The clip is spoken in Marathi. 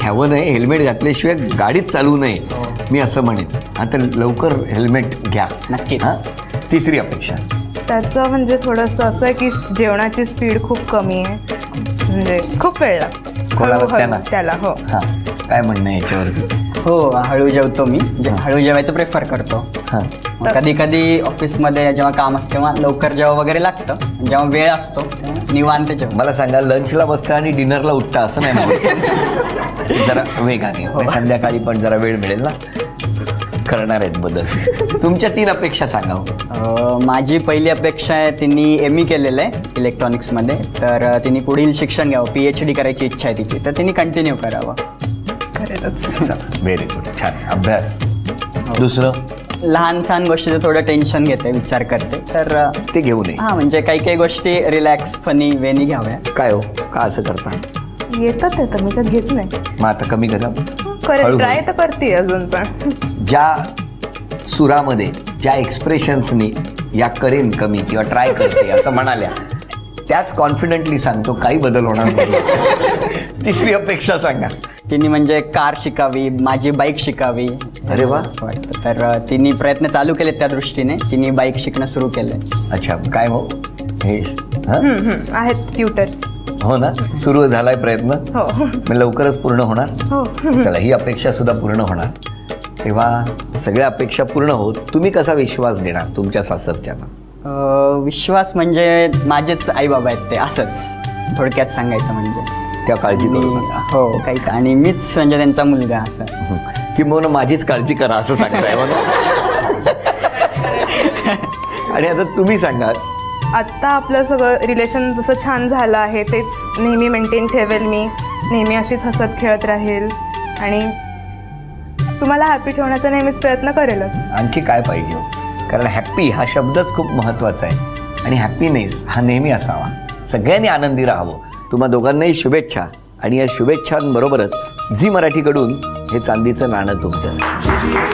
घ्यावं नाही, हेल्मेट घातल्याशिवाय गाडीच चालवू नये मी असं म्हणेन. आता लवकर हेल्मेट घ्या. नक्कीच. हां. तिसरी अपेक्षा त्याचं म्हणजे थोडंसं असं आहे की जेवणाची स्पीड खूप कमी आहे, म्हणजे खूप वेळ लागतो. कोणाला? त्याला. हो. हां, काय म्हणणं आहे याच्यावरती? हो, हळू जेवतो मी, म्हणजे हळू जेवायचं प्रेफर करतो. हां. कधी कधी ऑफिसमध्ये जेव्हा काम असतं तेव्हा लवकर जेव्हा वगैरे लागतं, जेव्हा वेळ असतो निवांत जेवण. मला सांगा, लंचला बसता आणि डिनरला उठता असं नाही म्हणत. जरा वेगाने, संध्याकाळी पण जरा वेळ मिळेल ना. करणार आहेत बदल. तुमच्या 3 अपेक्षा सांगा. माझी पहिली अपेक्षा आहे, तिने ME केलेलं आहे इलेक्ट्रॉनिक्समध्ये, तर तिने पुढील शिक्षण घ्यावं, PhD करायची इच्छा आहे तिची, तर तिने कंटिन्यू करावं. खरंच. व्हेरी गुड, छान अभ्यास. दुसरं, लहान सहान गोष्टीचं थोडं टेन्शन घेते, विचार करते, तर ते घेऊ नये. हां, म्हणजे काही गोष्टी रिलॅक्स फनी वेनी घ्याव्या. काय हो, का असं करता? येतात आहे तर मी तर घेत नाही. मग आता कमी करा. करेल, ट्राय तर करते अजून पण. ज्या सुरामध्ये, ज्या एक्सप्रेशन्सनी या करेन कमी किंवा ट्राय करते असं म्हणाल्या, त्याच कॉन्फिडेंटली सांगतो काही बदल होणार नाही. तिसरी अपेक्षा सांगा. तिने म्हणजे कार शिकावी, माझी बाईक शिकावी. अरे वा. असं वाटतं. तर तिने प्रयत्न चालू केलेत त्या दृष्टीने, तिने बाईक शिकणं सुरू केलंय. अच्छा, काय हो हे? आहेत ट्युटर्स. हो ना, सुरू झालाय प्रयत्न. हो. मग लवकरच पूर्ण होणार. हो. चला, ही अपेक्षा सुद्धा पूर्ण होणार. तेव्हा सगळ्या अपेक्षा पूर्ण होत तुम्ही कसा विश्वास देणार तुमच्या सासरच्यांना? विश्वास म्हणजे माझेच आई बाबा आहेत ते, असंच थोडक्यात सांगायचं म्हणजे. त्या काळजी करू मी नका. हो, काही आणि मीच म्हणजे त्यांचा मुलगा असं. किंवा माझीच काळजी करा असं सांगताय म्हणून. आणि आता तुम्ही सांगा. आत्ता आपलं सगळं रिलेशन जसं छान झालं आहे तेच नेहमी मेंटेन ठेवेल मी, नेहमी अशीच हसत खेळत राहील आणि तुम्हाला हॅपी ठेवण्याचा नेहमीच प्रयत्न करेलच. आणखी काय पाहिजे? कारण हॅप्पी हा शब्दच खूप महत्त्वाचा आहे आणि हॅपीनेस हा नेहमी असावा. सगळ्यांनी आनंदी राहावं. तुम्हा दोघांनाही शुभेच्छा. आणि या शुभेच्छांबरोबरच झी मराठीकडून हे चांदीचं नाणं तुमच्यासाठी.